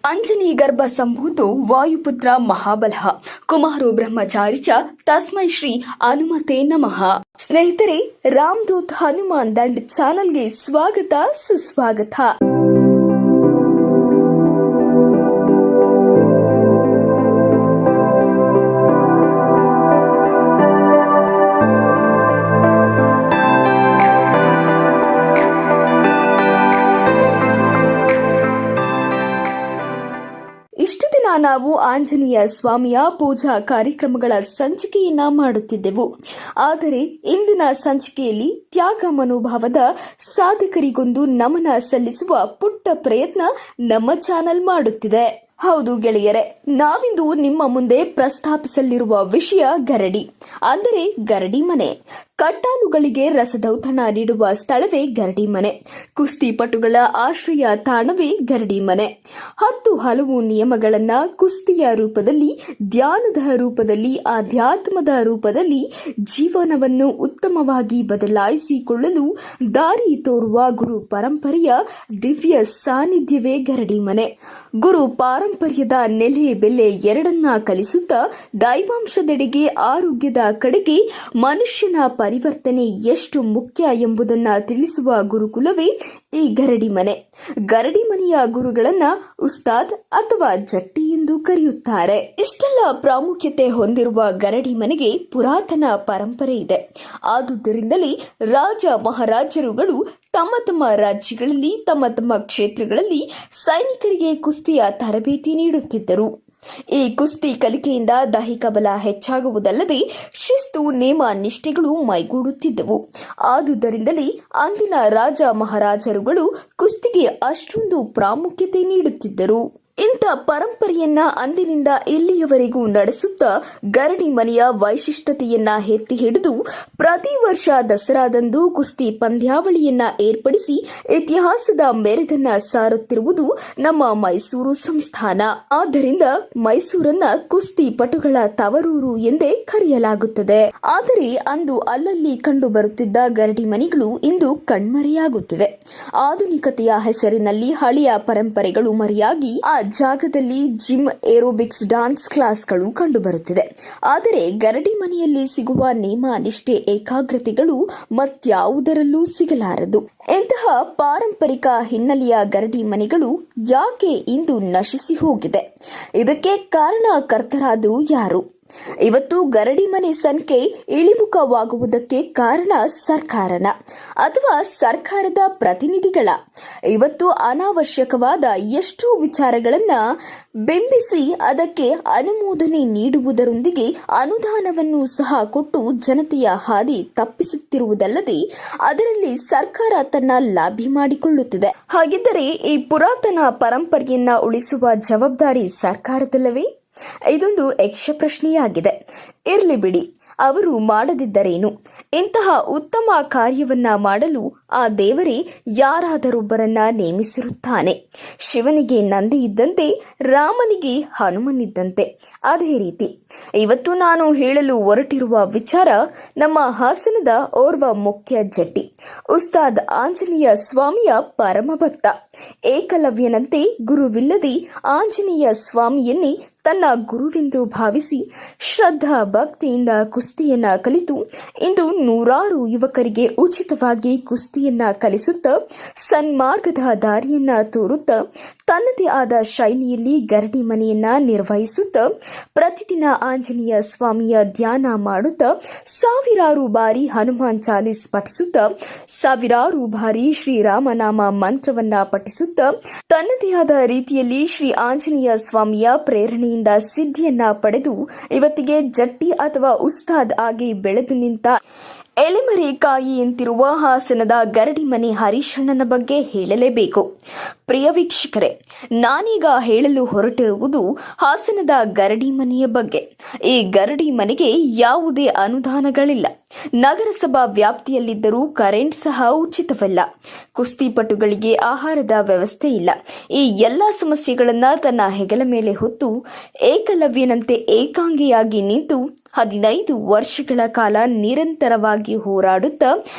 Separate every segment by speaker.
Speaker 1: ಅಂಜನಿ ಗರ್ಭ ಸಂಭೂತೋ ವಾಯುಪುತ್ರ ಮಹಾಬಲಃ ಕುಮಾರೋ ಬ್ರಹ್ಮಚಾರಿ ಚ ತಸ್ಮೈ ಶ್ರೀ ಹನುಮತೆ ನಮಃ. ಸ್ನೇಹಿತರೆ, ರಾಮದೂತ್ ಹನುಮಾನ್ ದಂಡ್ ಚಾನೆಲ್ಗೆ ಸ್ವಾಗತ ಸುಸ್ವಾಗತ. ಇಷ್ಟು ದಿನ ನಾವು ಆಂಜನೇಯ ಸ್ವಾಮಿಯ ಪೂಜಾ ಕಾರ್ಯಕ್ರಮಗಳ ಸಂಚಿಕೆಯನ್ನ ಮಾಡುತ್ತಿದ್ದೆವು. ಆದರೆ ಇಂದಿನ ಸಂಚಿಕೆಯಲ್ಲಿ ತ್ಯಾಗ ಮನೋಭಾವದ ಸಾಧಕರಿಗೊಂದು ನಮನ ಸಲ್ಲಿಸುವ ಪುಟ್ಟ ಪ್ರಯತ್ನ ನಮ್ಮ ಚಾನೆಲ್ ಮಾಡುತ್ತಿದೆ. ಹೌದು ಗೆಳೆಯರೆ, ನಾವಿಂದು ನಿಮ್ಮ ಮುಂದೆ ಪ್ರಸ್ತಾಪಿಸಲಿರುವ ವಿಷಯ ಗರಡಿ, ಅಂದರೆ ಗರಡಿ ಮನೆ. ಕಟ್ಟಾಲುಗಳಿಗೆ ರಸದೌತಣ ನೀಡುವ ಸ್ಥಳವೇ ಗರಡಿ ಮನೆ. ಕುಸ್ತಿಪಟುಗಳ ಆಶ್ರಯ ತಾಣವೇ ಗರಡಿ ಮನೆ. 10 ಹಲವು ನಿಯಮಗಳನ್ನ ಕುಸ್ತಿಯ ರೂಪದಲ್ಲಿ, ಧ್ಯಾನದ ರೂಪದಲ್ಲಿ, ಆಧ್ಯಾತ್ಮದ ರೂಪದಲ್ಲಿ ಜೀವನವನ್ನು ಉತ್ತಮವಾಗಿ ಬದಲಾಯಿಸಿಕೊಳ್ಳಲು ದಾರಿ ತೋರುವ ಗುರು ಪರಂಪರೆಯ ದಿವ್ಯ ಸಾನ್ನಿಧ್ಯವೇ ಗರಡಿ ಮನೆ. ಗುರು ಪಾರಂಪರ್ಯದ ನೆಲೆ ಬೆಲೆ ಎರಡನ್ನ ಕಲಿಸುತ್ತಾ ದೈವಾಂಶದೆಡೆಗೆ, ಆರೋಗ್ಯದ ಕಡೆಗೆ ಮನುಷ್ಯನ ಪರಿವರ್ತನೆ ಎಷ್ಟು ಮುಖ್ಯ ಎಂಬುದನ್ನು ತಿಳಿಸುವ ಗುರುಕುಲವೇ ಈ ಗರಡಿ ಮನೆ. ಗರಡಿ ಮನೆಯ ಗುರುಗಳನ್ನ ಉಸ್ತಾದ್ ಅಥವಾ ಜಟ್ಟಿ ಎಂದು ಕರೆಯುತ್ತಾರೆ. ಇಷ್ಟೆಲ್ಲ ಪ್ರಾಮುಖ್ಯತೆ ಹೊಂದಿರುವ ಗರಡಿ ಮನೆಗೆ ಪುರಾತನ ಪರಂಪರೆ ಇದೆ. ಆದುದರಿಂದಲೇ ರಾಜ ಮಹಾರಾಜರುಗಳು ತಮ್ಮ ತಮ್ಮ ರಾಜ್ಯಗಳಲ್ಲಿ, ತಮ್ಮ ತಮ್ಮ ಕ್ಷೇತ್ರಗಳಲ್ಲಿ ಸೈನಿಕರಿಗೆ ಕುಸ್ತಿಯ ತರಬೇತಿ ನೀಡುತ್ತಿದ್ದರು. ಈ ಕುಸ್ತಿ ಕಲಿಕೆಯಿಂದ ದೈಹಿಕ ಬಲ ಹೆಚ್ಚಾಗುವುದಲ್ಲದೆ ಶಿಸ್ತು, ನೇಮ, ನಿಷ್ಠೆಗಳು ಮೈಗೂಡುತ್ತಿದ್ದವು. ಆದುದರಿಂದಲೇ ಅಂದಿನ ರಾಜ ಮಹಾರಾಜರುಗಳು ಕುಸ್ತಿಗೆ ಅಷ್ಟೊಂದು ಪ್ರಾಮುಖ್ಯತೆ ನೀಡುತ್ತಿದ್ದರು. ಇಂಥ ಪರಂಪರೆಯನ್ನ ಅಂದಿನಿಂದ ಇಲ್ಲಿಯವರೆಗೂ ನಡೆಸುತ್ತಾ ಗರಡಿ ಮನೆಯ ವೈಶಿಷ್ಟ್ಯತೆಯನ್ನ ಎತ್ತಿ ಹಿಡಿದು ಪ್ರತಿ ವರ್ಷ ದಸರಾದಂದು ಕುಸ್ತಿ ಪಂದ್ಯಾವಳಿಯನ್ನ ಏರ್ಪಡಿಸಿ ಇತಿಹಾಸದ ಮೆರುಗನ್ನ ಸಾರುತ್ತಿರುವುದು ನಮ್ಮ ಮೈಸೂರು ಸಂಸ್ಥಾನ. ಆದ್ದರಿಂದ ಮೈಸೂರನ್ನ ಕುಸ್ತಿ ಪಟುಗಳ ತವರೂರು ಎಂದೇ ಕರೆಯಲಾಗುತ್ತದೆ. ಆದರೆ ಅಂದು ಅಲ್ಲಲ್ಲಿ ಕಂಡು ಬರುತ್ತಿದ್ದ ಗರಡಿ ಮನೆಗಳು ಇಂದು ಕಣ್ಮರೆಯಾಗುತ್ತಿದೆ. ಆಧುನಿಕತೆಯ ಹೆಸರಿನಲ್ಲಿ ಹಳೆಯ ಪರಂಪರೆಗಳು ಮರೆಯಾಗಿ ಆ ಜಾಗದಲ್ಲಿ ಜಿಮ್, ಏರೋಬಿಕ್ಸ್, ಡಾನ್ಸ್ ಕ್ಲಾಸ್ಗಳು ಕಂಡುಬರುತ್ತಿದೆ. ಆದರೆ ಗರಡಿ ಮನೆಯಲ್ಲಿ ಸಿಗುವ ನೇಮ, ನಿಷ್ಠೆ, ಏಕಾಗ್ರತೆಗಳು ಮತ್ಯಾವುದರಲ್ಲೂ ಸಿಗಲಾರದು. ಇಂತಹ ಪಾರಂಪರಿಕ ಹಿನ್ನೆಲೆಯ ಗರಡಿ ಮನೆಗಳು ಯಾಕೆ ಇಂದು ನಶಿಸಿ ಹೋಗಿದೆ? ಇದಕ್ಕೆ ಕಾರಣಕರ್ತರಾದರೂ ಯಾರು? ಇವತ್ತು ಗರಡಿ ಮನೆ ಸಂಖ್ಯೆ ಇಳಿಮುಖವಾಗುವುದಕ್ಕೆ ಕಾರಣ ಸರ್ಕಾರನ ಅಥವಾ ಸರ್ಕಾರದ ಪ್ರತಿನಿಧಿಗಳ? ಇವತ್ತು ಅನಾವಶ್ಯಕವಾದ ಎಷ್ಟೋ ವಿಚಾರಗಳನ್ನ ಬಿಂಬಿಸಿ ಅದಕ್ಕೆ ಅನುಮೋದನೆ ನೀಡುವುದರೊಂದಿಗೆ ಅನುದಾನವನ್ನು ಸಹ ಕೊಟ್ಟು ಜನತೆಯ ಹಾದಿ ತಪ್ಪಿಸುತ್ತಿರುವುದಲ್ಲದೆ ಅದರಲ್ಲಿ ಸರ್ಕಾರ ತನ್ನ ಲಾಭಿ ಮಾಡಿಕೊಳ್ಳುತ್ತಿದೆ. ಹಾಗಿದ್ದರೆ ಈ ಪುರಾತನ ಪರಂಪರೆಯನ್ನ ಉಳಿಸುವ ಜವಾಬ್ದಾರಿ ಸರ್ಕಾರದಲ್ಲವೇ? ಇದೊಂದು ಯಕ್ಷ ಪ್ರಶ್ನೆಯಾಗಿದೆ. ಇರ್ಲಿ ಬಿಡಿ, ಅವರು ಮಾಡದಿದ್ದರೇನು? ಇಂತಹ ಉತ್ತಮ ಕಾರ್ಯವನ್ನ ಮಾಡಲು ಆ ದೇವರೇ ಯಾರಾದರೊಬ್ಬರನ್ನ ನೇಮಿಸಿರುತ್ತಾನೆ. ಶಿವನಿಗೆ ನಂದಿ ಇದ್ದಂತೆ ರಾಮನಿಗೆ ಹನುಮನಿದ್ದಂತೆ. ಅದೇ ರೀತಿ ಇವತ್ತು ನಾನು ಹೇಳಲು ಹೊರಟಿರುವ ವಿಚಾರ ನಮ್ಮ ಹಾಸನದ ಓರ್ವ ಮುಖ್ಯ ಜಟ್ಟಿ, ಉಸ್ತಾದ್ ಆಂಜನೇಯ ಸ್ವಾಮಿಯ ಪರಮ ಭಕ್ತ. ಏಕಲವ್ಯನಂತೆ ಗುರುವಿಲ್ಲದೆ ಆಂಜನೇಯ ಸ್ವಾಮಿಯನ್ನೇ ತನ್ನ ಗುರುವೆಂದು ಭಾವಿಸಿ ಶ್ರದ್ಧಾ ಭಕ್ತಿಯಿಂದ ಕುಸ್ತಿಯನ್ನ ಕಲಿತು ಇಂದು ನೂರಾರು ಯುವಕರಿಗೆ ಉಚಿತವಾಗಿ ಕುಸ್ತಿಯನ್ನ ಕಲಿಸುತ್ತಾ ಸನ್ಮಾರ್ಗದ ದಾರಿಯನ್ನ ತೋರುತ್ತಾ ತನ್ನದೇ ಆದ ಶೈಲಿಯಲ್ಲಿ ಗರಡಿ ಮನೆಯನ್ನ ನಿರ್ವಹಿಸುತ್ತಾ ಪ್ರತಿದಿನ ಆಂಜನೇಯ ಸ್ವಾಮಿಯ ಧ್ಯಾನ ಮಾಡುತ್ತಾ ಸಾವಿರಾರು ಬಾರಿ ಹನುಮಾನ್ ಚಾಲೀಸ್ ಪಠಿಸುತ್ತಾ ಸಾವಿರಾರು ಬಾರಿ ಶ್ರೀರಾಮನಾಮ ಮಂತ್ರವನ್ನ ಪಠಿಸುತ್ತಾ ತನ್ನದೇ ಆದ ರೀತಿಯಲ್ಲಿ ಶ್ರೀ ಆಂಜನೇಯ ಸ್ವಾಮಿಯ ಪ್ರೇರಣೆಯಿಂದ ಸಿದ್ಧಿಯನ್ನ ಪಡೆದು ಇವತ್ತಿಗೆ ಜಟ್ಟಿ ಅಥವಾ ಉಸ್ತಾದ್ ಆಗಿ ಬೆಳೆದು ನಿಂತ ಎಲೆಮರೆಕಾಯಿಯಂತಿರುವ ಹಾಸನದ ಗರಡಿ ಮನೆ ಹರೀಶಣ್ಣನ ಬಗ್ಗೆ ಹೇಳಲೇಬೇಕು. ಪ್ರಿಯ ವೀಕ್ಷಕರೇ, ನಾನೀಗ ಹೇಳಲು ಹೊರಟಿರುವುದು ಹಾಸನದ ಗರಡಿ ಮನೆಯ ಬಗ್ಗೆ. ಈ ಗರಡಿ ಮನೆಗೆ ಯಾವುದೇ ಅನುದಾನಗಳಿಲ್ಲ. ನಗರಸಭಾ ವ್ಯಾಪ್ತಿಯಲ್ಲಿದ್ದರೂ ಕರೆಂಟ್ ಸಹ ಉಚಿತವಲ್ಲ. ಕುಸ್ತಿಪಟುಗಳಿಗೆ ಆಹಾರದ ವ್ಯವಸ್ಥೆ ಇಲ್ಲ. ಈ ಎಲ್ಲ ಸಮಸ್ಯೆಗಳನ್ನ ತನ್ನ ಹೆಗಲ ಮೇಲೆ ಹೊತ್ತು ಏಕಲವ್ಯನಂತೆ ಏಕಾಂಗಿಯಾಗಿ ನಿಂತು 15 ವರ್ಷಗಳ ಕಾಲ ನಿರಂತರವಾಗಿ ಹೋರಾಡುತ್ತಾ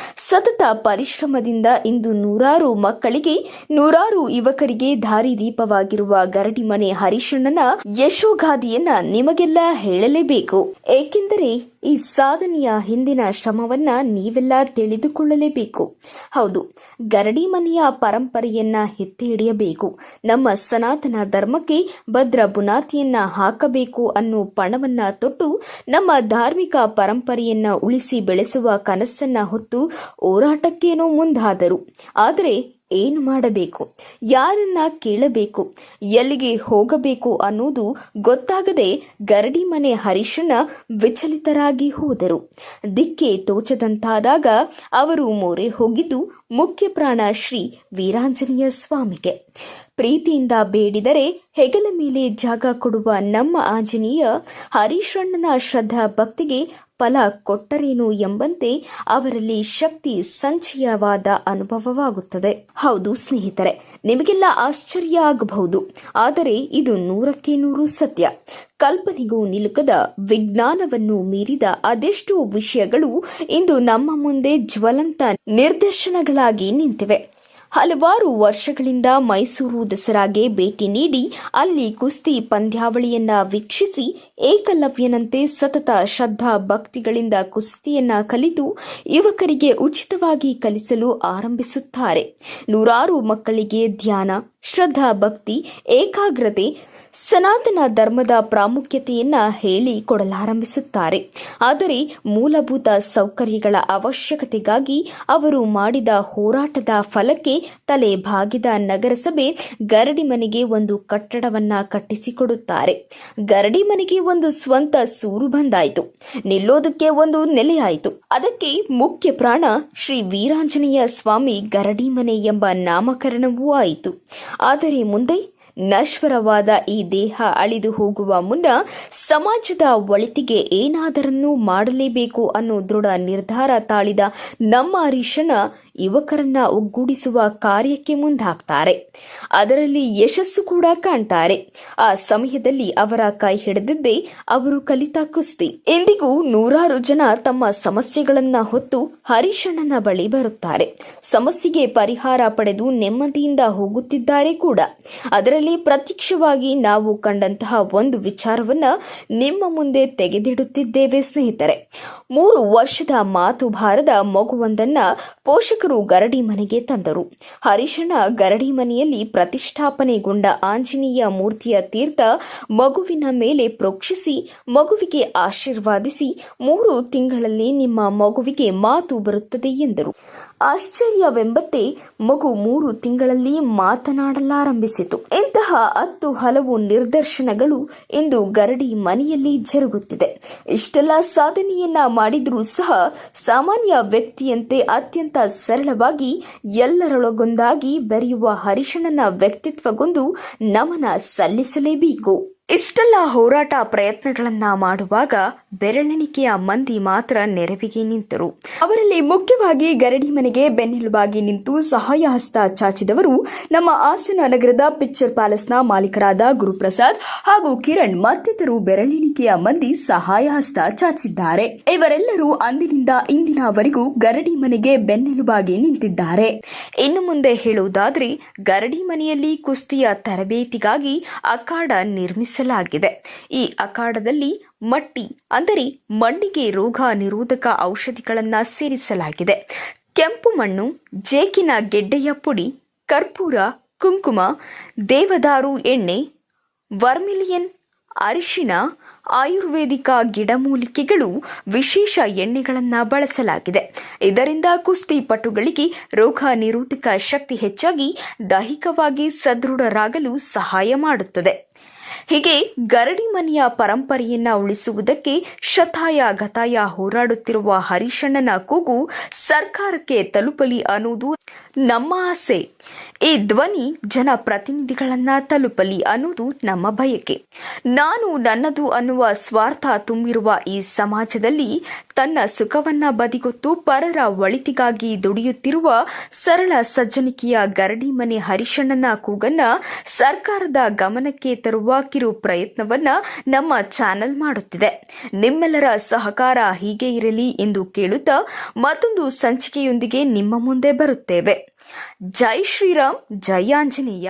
Speaker 1: ಸತತ ಪರಿಶ್ರಮದಿಂದ ಇಂದು ನೂರಾರು ಮಕ್ಕಳಿಗೆ, ನೂರಾರು ಯುವಕರಿಗೆ ದಾರಿದೀಪವಾಗಿರುವ ಗರಡಿಮನೆ ಹರೀಶಣ್ಣನ ಯಶೋಗಾಥೆಯನ್ನ ನಿಮಗೆಲ್ಲ ಹೇಳಲೇಬೇಕು. ಏಕೆಂದರೆ ಈ ಸಾಧನೆಯ ಹಿಂದಿನ ಶ್ರಮವನ್ನ ನೀವೆಲ್ಲ ತಿಳಿದುಕೊಳ್ಳಲೇಬೇಕು. ಹೌದು, ಗರಡಿಮನೆಯ ಪರಂಪರೆಯನ್ನ ಎತ್ತಿ ಹಿಡಿಯಬೇಕು, ನಮ್ಮ ಸನಾತನ ಧರ್ಮಕ್ಕೆ ಭದ್ರ ಬುನಾದಿಯನ್ನ ಹಾಕಬೇಕು ಅನ್ನೋ ಪಣವನ್ನ ತೊಟ್ಟು ನಮ್ಮ ಧಾರ್ಮಿಕ ಪರಂಪರೆಯನ್ನ ಉಳಿಸಿ ಬೆಳೆಸುವ ಕನಸನ್ನ ಹೊತ್ತು ಹೋರಾಟಕ್ಕೇನೋ ಮುಂದಾದರು. ಆದರೆ ಏನು ಮಾಡಬೇಕು, ಯಾರನ್ನ ಕೇಳಬೇಕು, ಎಲ್ಲಿಗೆ ಹೋಗಬೇಕು ಅನ್ನೋದು ಗೊತ್ತಾಗದೆ ಗರಡಿಮನೆ ಹರೀಶಣ್ಣ ವಿಚಲಿತರಾಗಿ ಹೋದರು. ದಿಕ್ಕೆ ತೋಚದಂತಾದಾಗ ಅವರು ಮೊರೆ ಹೋಗಿದ್ದು ಮುಖ್ಯ ಪ್ರಾಣ ಶ್ರೀ ವೀರಾಂಜನೇಯ ಸ್ವಾಮಿಗೆ. ಪ್ರೀತಿಯಿಂದ ಬೇಡಿದರೆ ಹೆಗಲ ಮೇಲೆ ಜಾಗ ಕೊಡುವ ನಮ್ಮ ಆಂಜನೇಯ ಹರೀಶಣ್ಣನ ಶ್ರದ್ಧಾ ಭಕ್ತಿಗೆ ಫಲ ಕೊಟ್ಟರೇನು ಎಂಬಂತೆ ಅವರಲ್ಲಿ ಶಕ್ತಿ ಸಂಚಯವಾದ ಅನುಭವವಾಗುತ್ತದೆ. ಹೌದು ಸ್ನೇಹಿತರೆ, ನಿಮಗೆಲ್ಲ ಆಶ್ಚರ್ಯ ಆಗಬಹುದು, ಆದರೆ ಇದು 100ಕ್ಕೆ 100 ಸತ್ಯ. ಕಲ್ಪನೆಗೂ ನಿಲುಕದ ವಿಜ್ಞಾನವನ್ನು ಮೀರಿದ ಅದೆಷ್ಟೋ ವಿಷಯಗಳು ಇಂದು ನಮ್ಮ ಮುಂದೆ ಜ್ವಲಂತ ನಿದರ್ಶನಗಳಾಗಿ ನಿಂತಿವೆ. ಹಲವಾರು ವರ್ಷಗಳಿಂದ ಮೈಸೂರು ದಸರಾಗೆ ಭೇಟಿ ನೀಡಿ ಅಲ್ಲಿ ಕುಸ್ತಿ ಪಂದ್ಯಾವಳಿಯನ್ನ ವೀಕ್ಷಿಸಿ ಏಕಲವ್ಯನಂತೆ ಸತತ ಶ್ರದ್ಧಾ ಭಕ್ತಿಗಳಿಂದ ಕುಸ್ತಿಯನ್ನ ಕಲಿತು ಯುವಕರಿಗೆ ಉಚಿತವಾಗಿ ಕಲಿಸಲು ಆರಂಭಿಸುತ್ತಾರೆ. ನೂರಾರು ಮಕ್ಕಳಿಗೆ ಧ್ಯಾನ, ಶ್ರದ್ಧಾ ಭಕ್ತಿ, ಏಕಾಗ್ರತೆ, ಸನಾತನ ಧರ್ಮದ ಪ್ರಾಮುಖ್ಯತೆಯನ್ನ ಹೇಳಿ ಕೊಡಲಾರಂಭಿಸುತ್ತಾರೆ. ಆದರೆ ಮೂಲಭೂತ ಸೌಕರ್ಯಗಳ ಅವಶ್ಯಕತೆಗಾಗಿ ಅವರು ಮಾಡಿದ ಹೋರಾಟದ ಫಲಕ್ಕೆ ತಲೆ ಬಾಗಿದ ನಗರಸಭೆ ಗರಡಿಮನೆಗೆ ಒಂದು ಕಟ್ಟಡವನ್ನ ಕಟ್ಟಿಸಿಕೊಡುತ್ತಾರೆ. ಗರಡಿಮನೆಗೆ ಒಂದು ಸ್ವಂತ ಸೂರು ಬಂದಾಯಿತು, ನಿಲ್ಲೋದಕ್ಕೆ ಒಂದು ನೆಲೆಯಾಯಿತು. ಅದಕ್ಕೆ ಮುಖ್ಯ ಪ್ರಾಣ ಶ್ರೀ ವೀರಾಂಜನೇಯ ಸ್ವಾಮಿ ಗರಡಿಮನೆ ಎಂಬ ನಾಮಕರಣವೂ ಆಯಿತು. ಆದರೆ ಮುಂದೆ ನಶ್ವರವಾದ ಈ ದೇಹ ಅಳಿದು ಹೋಗುವ ಮುನ್ನ ಸಮಾಜದ ಒಳಿತಿಗೆ ಏನಾದರನ್ನು ಮಾಡಲೇಬೇಕು ಅನ್ನೋ ದೃಢ ನಿರ್ಧಾರ ತಾಳಿದ ನಮ್ಮ ಹರೀಶಣ್ಣ ಯುವಕರನ್ನ ಒಗ್ಗೂಡಿಸುವ ಕಾರ್ಯಕ್ಕೆ ಮುಂದಾಗ್ತಾರೆ. ಅದರಲ್ಲಿ ಯಶಸ್ಸು ಕೂಡ ಕಾಣ್ತಾರೆ. ಆ ಸಮಯದಲ್ಲಿ ಅವರ ಕೈ ಹಿಡಿದಿದ್ದೇ ಅವರು ಕಲಿತ ಕುಸ್ತಿ. ಇಂದಿಗೂ ನೂರಾರು ಜನ ತಮ್ಮ ಸಮಸ್ಯೆಗಳನ್ನ ಹೊತ್ತು ಹರೀಶಣ್ಣನ ಬಳಿ ಬರುತ್ತಾರೆ. ಸಮಸ್ಯೆಗೆ ಪರಿಹಾರ ಪಡೆದು ನೆಮ್ಮದಿಯಿಂದ ಹೋಗುತ್ತಿದ್ದಾರೆ ಕೂಡ. ಅದರಲ್ಲಿ ಪ್ರತ್ಯಕ್ಷವಾಗಿ ನಾವು ಕಂಡಂತಹ ಒಂದು ವಿಚಾರವನ್ನ ನಿಮ್ಮ ಮುಂದೆ ತೆಗೆದಿಡುತ್ತಿದ್ದೇವೆ ಸ್ನೇಹಿತರೆ. 3 ವರ್ಷದ ಮಾತು ಬಾರದ ಮಗುವೊಂದನ್ನ ಪೋಷಕರು ಗರಡಿಮನೆಗೆ ತಂದರು. ಹರೀಶಣ್ಣ ಗರಡಿಮನೆಯಲ್ಲಿ ಪ್ರತಿಷ್ಠಾಪನೆಗೊಂಡ ಆಂಜನೇಯ ಮೂರ್ತಿಯ ತೀರ್ಥ ಮಗುವಿನ ಮೇಲೆ ಪ್ರೋಕ್ಷಿಸಿ ಮಗುವಿಗೆ ಆಶೀರ್ವಾದಿಸಿ 3 ತಿಂಗಳಲ್ಲಿ ನಿಮ್ಮ ಮಗುವಿಗೆ ಮಾತು ಬರುತ್ತದೆ ಎಂದರು. ಆಶ್ಚರ್ಯವೆಂಬಂತೆ ಮಗು 3 ತಿಂಗಳಲ್ಲಿ ಮಾತನಾಡಲಾರಂಭಿಸಿತು. ಇಂತಹ 10 ಹಲವು ನಿದರ್ಶನಗಳು ಇಂದು ಗರಡಿ ಮನೆಯಲ್ಲಿ ಜರುಗುತ್ತಿದೆ. ಇಷ್ಟೆಲ್ಲ ಸಾಧನೆಯನ್ನ ಮಾಡಿದ್ರೂ ಸಹ ಸಾಮಾನ್ಯ ವ್ಯಕ್ತಿಯಂತೆ ಅತ್ಯಂತ ಸರಳವಾಗಿ ಎಲ್ಲರೊಳಗೊಂದಾಗಿ ಬೆರೆಯುವ ಹರೀಶಣ್ಣನ ವ್ಯಕ್ತಿತ್ವಗೊಂದು ನಮನ ಸಲ್ಲಿಸಲೇಬೇಕು. ಇಷ್ಟೆಲ್ಲ ಹೋರಾಟ ಪ್ರಯತ್ನಗಳನ್ನ ಮಾಡುವಾಗ ಬೆರಳೆಣಿಕೆಯ ಮಂದಿ ಮಾತ್ರ ನೆರವಿಗೆ ನಿಂತರು. ಅವರಲ್ಲಿ ಮುಖ್ಯವಾಗಿ ಗರಡಿಮನೆಗೆ ಬೆನ್ನೆಲುಬಾಗಿ ನಿಂತು ಸಹಾಯ ಹಸ್ತ ಚಾಚಿದವರು ನಮ್ಮ ಹಾಸನ ನಗರದ ಪಿಕ್ಚರ್ ಪ್ಯಾಲೇಸ್ನ ಮಾಲೀಕರಾದ ಗುರುಪ್ರಸಾದ್ ಹಾಗೂ ಕಿರಣ್ ಮತ್ತಿತರರು ಬೆರಳೆಣಿಕೆಯ ಮಂದಿ ಸಹಾಯ ಹಸ್ತ ಚಾಚಿದ್ದಾರೆ. ಇವರೆಲ್ಲರೂ ಅಂದಿನಿಂದ ಇಂದಿನವರೆಗೂ ಗರಡಿಮನೆಗೆ ಬೆನ್ನೆಲುಬಾಗಿ ನಿಂತಿದ್ದಾರೆ. ಇನ್ನು ಮುಂದೆ ಹೇಳುವುದಾದ್ರೆ ಗರಡಿಮನೆಯಲ್ಲಿ ಕುಸ್ತಿಯ ತರಬೇತಿಗಾಗಿ ಅಖಾಡ ನಿರ್ಮಿಸಲಾಗಿದೆ. ಈ ಅಖಾಡದಲ್ಲಿ ಮಟ್ಟಿ ಅಂದರೆ ಮಣ್ಣಿಗೆ ರೋಗ ನಿರೋಧಕ ಔಷಧಿಗಳನ್ನು ಸೇರಿಸಲಾಗಿದೆ. ಕೆಂಪು ಮಣ್ಣು, ಜೇಕಿನ ಗೆಡ್ಡೆಯ ಪುಡಿ, ಕರ್ಪೂರ, ಕುಂಕುಮ, ದೇವದಾರು ಎಣ್ಣೆ, ವರ್ಮಿಲಿಯನ್, ಅರಿಶಿಣ, ಆಯುರ್ವೇದಿಕ ಗಿಡಮೂಲಿಕೆಗಳು, ವಿಶೇಷ ಎಣ್ಣೆಗಳನ್ನು ಬಳಸಲಾಗಿದೆ. ಇದರಿಂದ ಕುಸ್ತಿಪಟುಗಳಿಗೆ ರೋಗ ನಿರೋಧಕ ಶಕ್ತಿ ಹೆಚ್ಚಾಗಿ ದೈಹಿಕವಾಗಿ ಸದೃಢರಾಗಲು ಸಹಾಯ ಮಾಡುತ್ತದೆ. ಹೀಗೆ ಗರಡಿಮನೆಯ ಪರಂಪರೆಯನ್ನ ಉಳಿಸುವುದಕ್ಕೆ ಶತಾಯ ಗತಾಯ ಹೋರಾಡುತ್ತಿರುವ ಹರೀಶಣ್ಣನ ಕೂಗು ಸರ್ಕಾರಕ್ಕೆ ತಲುಪಲಿ ಅನ್ನುವುದು ನಮ್ಮ ಆಸೆ. ಈ ಧ್ವನಿ ಜನಪ್ರತಿನಿಧಿಗಳನ್ನ ತಲುಪಲಿ ಅನ್ನೋದು ನಮ್ಮ ಬಯಕೆ. ನಾನು ನನ್ನದು ಅನ್ನುವ ಸ್ವಾರ್ಥ ತುಂಬಿರುವ ಈ ಸಮಾಜದಲ್ಲಿ ತನ್ನ ಸುಖವನ್ನ ಬದಿಗೊತ್ತು ಪರರ ಒಳಿತಿಗಾಗಿ ದುಡಿಯುತ್ತಿರುವ ಸರಳ ಸಜ್ಜನಿಕೆಯ ಗರಡಿಮನೆ ಹರೀಶಣ್ಣನ ಕೂಗನ್ನ ಸರ್ಕಾರದ ಗಮನಕ್ಕೆ ತರುವ ಕಿರು ಪ್ರಯತ್ನವನ್ನ ನಮ್ಮ ಚಾನೆಲ್ ಮಾಡುತ್ತಿದೆ. ನಿಮ್ಮೆಲ್ಲರ ಸಹಕಾರ ಹೀಗೆ ಇರಲಿ ಎಂದು ಕೇಳುತ್ತಾ ಮತ್ತೊಂದು ಸಂಚಿಕೆಯೊಂದಿಗೆ ನಿಮ್ಮ ಮುಂದೆ ಬರುತ್ತೇವೆ. ಜೈ ಶ್ರೀರಾಮ್, ಜೈ ಆಂಜನೇಯ.